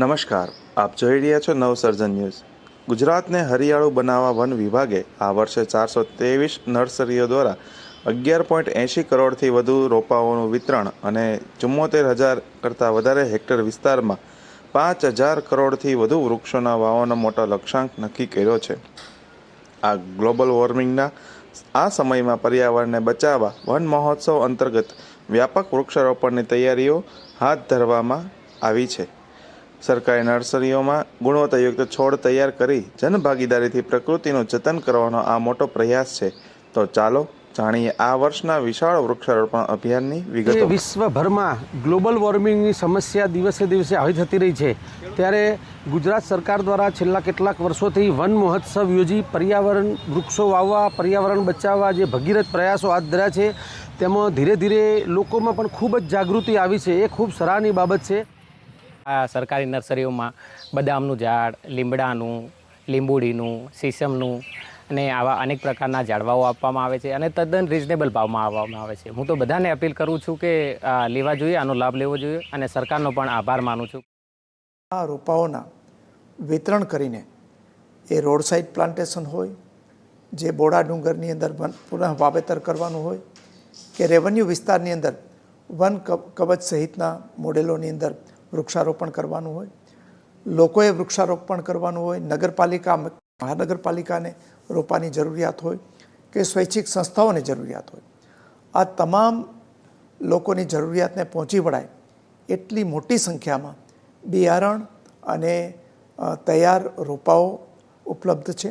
નમસ્કાર, આપ જોઈ રહ્યા છો નવસર્જન ન્યૂઝ। ગુજરાતને હરિયાળું બનાવવા વન વિભાગે આ વર્ષે 423 નર્સરીઓ દ્વારા 11.80 કરોડથી વધુ રોપાઓનું વિતરણ અને 74,000 કરતાં વધારે હેક્ટર વિસ્તારમાં 5,000 કરોડથી વધુ વૃક્ષોના વાવવાનો મોટો લક્ષ્યાંક નક્કી કર્યો છે। આ ગ્લોબલ વોર્મિંગના આ સમયમાં પર્યાવરણને બચાવવા વન મહોત્સવ અંતર્ગત વ્યાપક વૃક્ષારોપણની તૈયારીઓ હાથ ધરવામાં આવી છે। સરકારી નર્સરીઓમાં ગુણવત્તાયુક્ત છોડ તૈયાર કરી જનભાગીદારીથી પ્રકૃતિનું જતન કરવાનો આ મોટો પ્રયાસ છે। તો ચાલો જાણીએ આ વર્ષના વિશાળ વૃક્ષારોપણ અભિયાનની વિગતો। વિશ્વભરમાં ગ્લોબલ વોર્મિંગની સમસ્યા દિવસે દિવસે આવી થતી રહી છે, ત્યારે ગુજરાત સરકાર દ્વારા છેલ્લા કેટલાક વર્ષોથી વન મહોત્સવ યોજી પર્યાવરણ વૃક્ષો વાવવા, પર્યાવરણ બચાવવા જે ભગીરથ પ્રયાસો હાથ ધર્યા છે, તેમાં ધીરે ધીરે લોકોમાં પણ ખૂબ જ જાગૃતિ આવી છે। એ ખૂબ સરાહનીય બાબત છે। આ સરકારી નર્સરીઓમાં બદામનું ઝાડ, લીમડાનું, લીંબુડીનું, સીસમનું અને આવા અનેક પ્રકારના ઝાડવાઓ આપવામાં આવે છે અને તદ્દન રિઝનેબલ ભાવમાં આપવામાં આવે છે। હું તો બધાને અપીલ કરું છું કે લેવા જોઈએ, આનો લાભ લેવો જોઈએ અને સરકારનો પણ આભાર માનું છું। આ રોપાઓના વિતરણ કરીને એ રોડ સાઇડ પ્લાન્ટેશન હોય, જે બોડા ડુંગરની અંદર પુનઃ વાવેતર કરવાનું હોય કે રેવન્યુ વિસ્તારની અંદર વન કવચ સહિતના મોડેલોની અંદર વૃક્ષારોપણ કરવાનું હોય, લોકોએ વૃક્ષારોપણ કરવાનું હોય, નગરપાલિકા મહાનગરપાલિકાને રોપાની જરૂરિયાત હોય કે સ્વૈચ્છિક સંસ્થાઓને જરૂરિયાત હોય, આ તમામ લોકોની જરૂરિયાતને પહોંચી વળાય એટલી મોટી સંખ્યામાં બિયારણ અને તૈયાર રોપાઓ ઉપલબ્ધ છે।